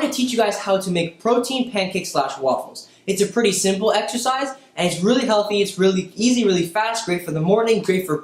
going to teach you guys how to make protein pancakes slash waffles. It's a pretty simple exercise, and it's really healthy, it's really easy, really fast, great for the morning, great for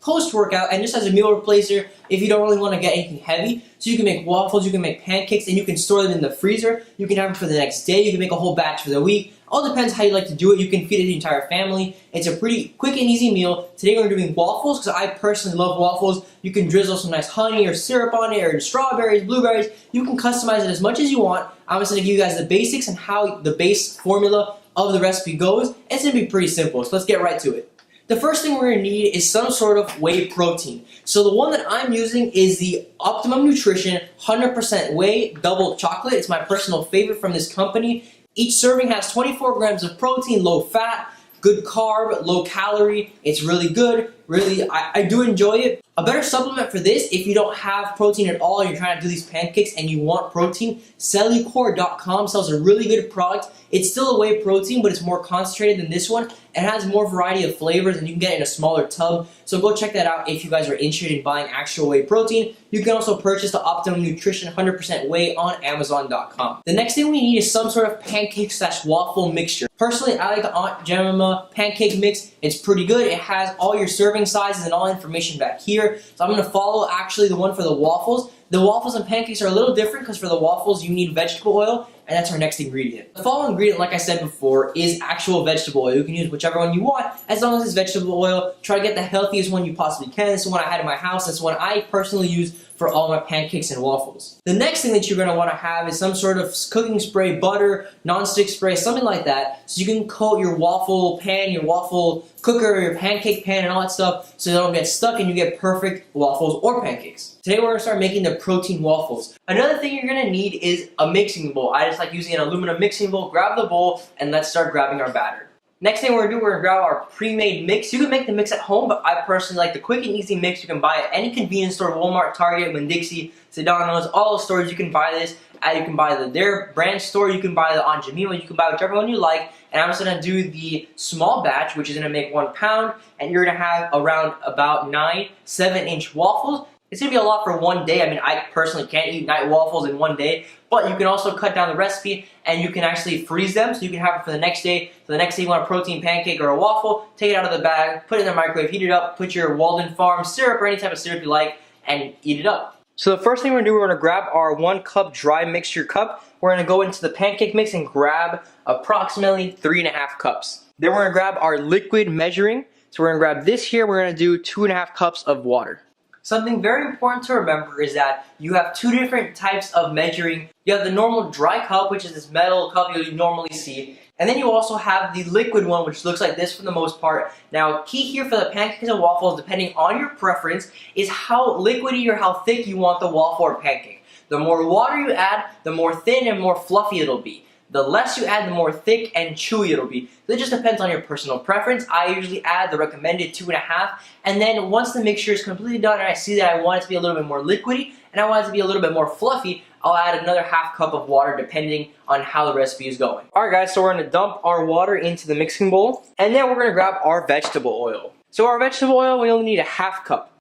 post-workout, and just as a meal replacer if you don't really want to get anything heavy. So you can make waffles, you can make pancakes, and you can store them in the freezer. You can have them for the next day, you can make a whole batch for the week. All depends how you like to do it. You can feed it the entire family. It's a pretty quick and easy meal. Today we're doing waffles because I personally love waffles. You can drizzle some nice honey or syrup on it, or strawberries, blueberries. You can customize it as much as you want. I'm just going to give you guys the basics and how the base formula of the recipe goes. It's going to be pretty simple, so let's get right to it. The first thing we're going to need is some sort of whey protein. So the one that I'm using is the Optimum Nutrition 100% whey double chocolate. It's my personal favorite from this company. Each serving has 24 grams of protein, low fat, good carb, low calorie. It's really good. Really, I do enjoy it. A better supplement for this, if you don't have protein at all, you're trying to do these pancakes and you want protein, Cellucor.com sells a really good product. It's still a whey protein, but it's more concentrated than this one. It has more variety of flavors, and you can get it in a smaller tub. So go check that out if you guys are interested in buying actual whey protein. You can also purchase the Optimum Nutrition 100% whey on Amazon.com. The next thing we need is some sort of pancake slash waffle mixture. Personally, I like the Aunt Jemima pancake mix. It's pretty good. It has all your serving sizes and all information back here. So I'm going to follow actually the one for the waffles. The waffles and pancakes are a little different because for the waffles you need vegetable oil, and that's our next ingredient. The following ingredient, like I said before, is actual vegetable oil. You can use whichever one you want as long as it's vegetable oil. Try to get the healthiest one you possibly can. This is one I had in my house. This is one I personally use for all my pancakes and waffles. The next thing that you're going to want to have is some sort of cooking spray, butter, non-stick spray, something like that, so you can coat your waffle pan, your waffle cooker, your pancake pan, and all that stuff so they don't get stuck and you get perfect waffles or pancakes. Today we're going to start making the protein waffles. Another thing you're going to need is a mixing bowl. I just like using an aluminum mixing bowl. Grab the bowl and let's start grabbing our batter. Next thing we're going to do, we're going to grab our pre-made mix. You can make the mix at home, but I personally like the quick and easy mix you can buy at any convenience store, Walmart, Target, Winn-Dixie, Sedano's, all the stores you can buy this. You can buy their brand store, you can buy the Aunt Jemima, you can buy whichever one you like. And I'm just going to do the small batch, which is going to make 1 pound, and you're going to have around about 9 7-inch waffles. It's going to be a lot for one day. I mean, I personally can't eat 9 waffles in one day, but you can also cut down the recipe and you can actually freeze them so you can have it for the next day. So the next day you want a protein pancake or a waffle, take it out of the bag, put it in the microwave, heat it up, put your Walden Farm syrup or any type of syrup you like, and eat it up. So the first thing we're going to do, we're going to grab our 1 cup dry mixture cup. We're going to go into the pancake mix and grab approximately 3.5 cups. Then we're going to grab our liquid measuring. So we're going to grab this here, we're going to do 2.5 cups of water. Something very important to remember is that you have 2 different types of measuring. You have the normal dry cup, which is this metal cup you normally see. And then you also have the liquid one, which looks like this for the most part. Now, key here for the pancakes and waffles, depending on your preference, is how liquidy or how thick you want the waffle or pancake. The more water you add, the more thin and more fluffy it'll be. The less you add, the more thick and chewy it'll be. So it just depends on your personal preference. I usually add the recommended 2.5, and then once the mixture is completely done and I see that I want it to be a little bit more liquidy and I want it to be a little bit more fluffy, I'll add another half cup of water depending on how the recipe is going. Alright guys, so we're going to dump our water into the mixing bowl, and then we're going to grab our vegetable oil. So our vegetable oil, we only need a half cup.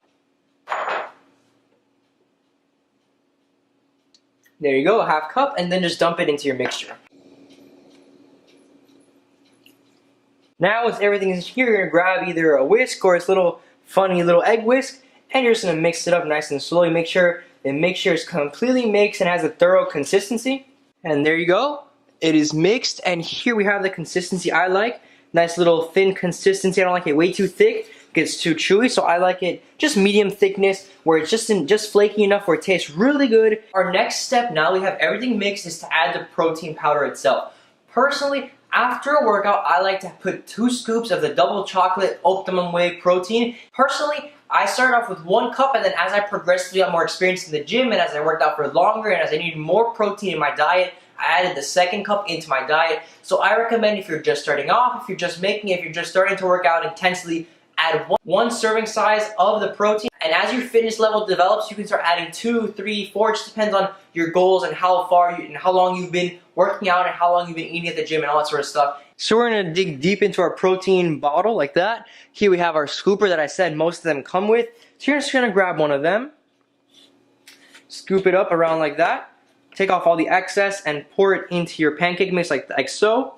There you go, a half cup, and then just dump it into your mixture. Now once everything is here, you're going to grab either a whisk or this little funny little egg whisk, and you're just going to mix it up nice and slowly. Make sure the mixture is completely mixed and has a thorough consistency. And there you go. It is mixed, and here we have the consistency I like. Nice little thin consistency. I don't like it way too thick. It gets too chewy, so I like it just medium thickness where it's just flaky enough where it tastes really good. Our next step, now we have everything mixed, is to add the protein powder itself. Personally, after a workout, I like to put 2 scoops of the double chocolate Optimum whey protein. Personally, I started off with 1 cup, and then as I progressively got more experience in the gym and as I worked out for longer and as I needed more protein in my diet, I added the 2nd cup into my diet. So I recommend if you're just starting off, if you're just starting to work out intensely, add one serving size of the protein. And as your fitness level develops, you can start adding 2, 3, 4. It just depends on your goals and how long you've been working out and how long you've been eating at the gym and all that sort of stuff. So we're going to dig deep into our protein bottle like that. Here we have our scooper that I said most of them come with. So you're just going to grab one of them, scoop it up around like that, Take off all the excess and pour it into your pancake mix like so.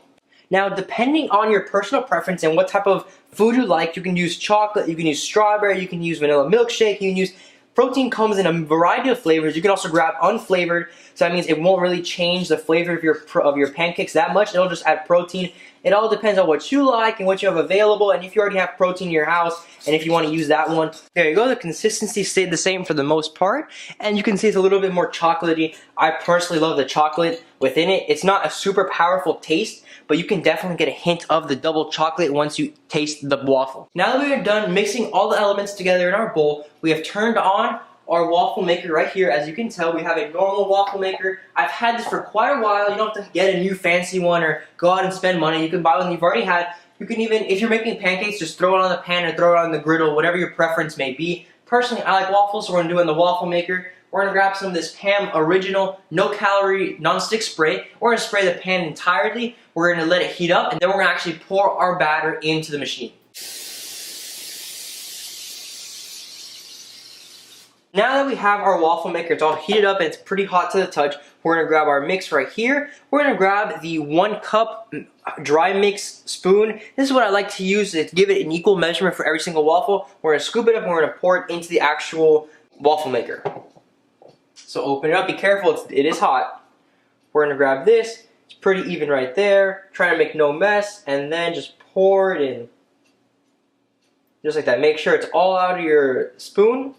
Now, depending on your personal preference and what type of food you like, you can use chocolate, you can use strawberry, you can use vanilla milkshake, you can use... Protein comes in a variety of flavors. You can also grab unflavored, so that means it won't really change the flavor of your pancakes that much. It'll just add protein. It all depends on what you like and what you have available, and if you already have protein in your house, and if you want to use that one. There you go. The consistency stayed the same for the most part, and you can see it's a little bit more chocolatey. I personally love the chocolate within it. It's not a super powerful taste, but you can definitely get a hint of the double chocolate once you taste the waffle. Now that we are done mixing all the elements together in our bowl, we have turned on our waffle maker right here. As you can tell, we have a normal waffle maker. I've had this for quite a while. You don't have to get a new fancy one or go out and spend money. You can buy one you've already had. You can even, if you're making pancakes, just throw it on the pan or throw it on the griddle, whatever your preference may be. Personally, I like waffles, so we're going to do it in the waffle maker. We're going to grab some of this Pam Original No Calorie Non-Stick Spray. We're going to spray the pan entirely. We're going to let it heat up, and then we're going to actually pour our batter into the machine. Now that we have our waffle maker, it's all heated up and it's pretty hot to the touch, we're going to grab our mix right here. We're going to grab the 1 cup dry mix spoon. This is what I like to use to give it an equal measurement for every single waffle. We're going to scoop it up and we're going to pour it into the actual waffle maker. So open it up, be careful, it is hot. We're going to grab this, it's pretty even right there. Try to make no mess, and then just pour it in. Just like that. Make sure it's all out of your spoon.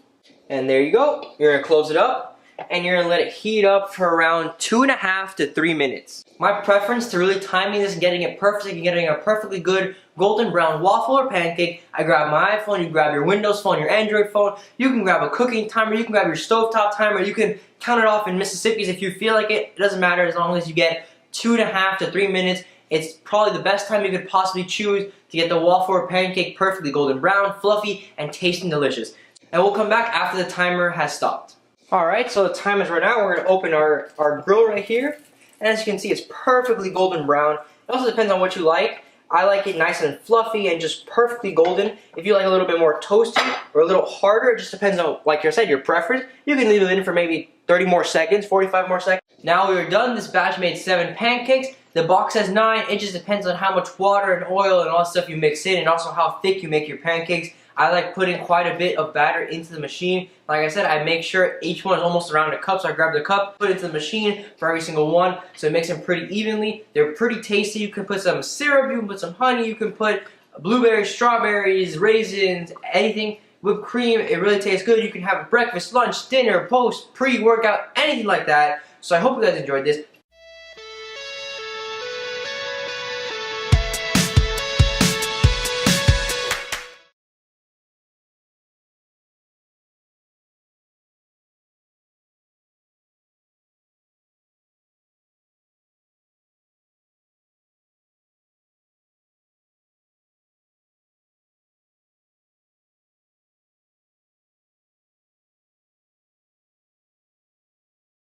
And there you go. You're going to close it up, and you're going to let it heat up for around 2.5 to 3 minutes. My preference to really timing this and getting it perfect and getting a perfectly good golden brown waffle or pancake, I grab my iPhone, you grab your Windows phone, your Android phone, you can grab a cooking timer, you can grab your stovetop timer, you can count it off in Mississippi's if you feel like it. It doesn't matter as long as you get 2.5 to 3 minutes. It's probably the best time you could possibly choose to get the waffle or pancake perfectly golden brown, fluffy, and tasting delicious. And we'll come back after the timer has stopped. Alright, so the time is run out. We're going to open our grill right here. And as you can see, it's perfectly golden brown. It also depends on what you like. I like it nice and fluffy and just perfectly golden. If you like a little bit more toasty or a little harder, it just depends on, like I said, your preference. You can leave it in for maybe 30 more seconds, 45 more seconds. Now we are done. This batch made 7 pancakes. The box has 9. It just depends on how much water and oil and all that stuff you mix in, and also how thick you make your pancakes. I like putting quite a bit of batter into the machine. Like I said, I make sure each one is almost around a cup, so I grab the cup, put it into the machine for every single one, so it makes them pretty evenly. They're pretty tasty. You can put some syrup, you can put some honey, you can put blueberries, strawberries, raisins, anything. Whipped cream, it really tastes good. You can have breakfast, lunch, dinner, post, pre-workout, anything like that. So I hope you guys enjoyed this.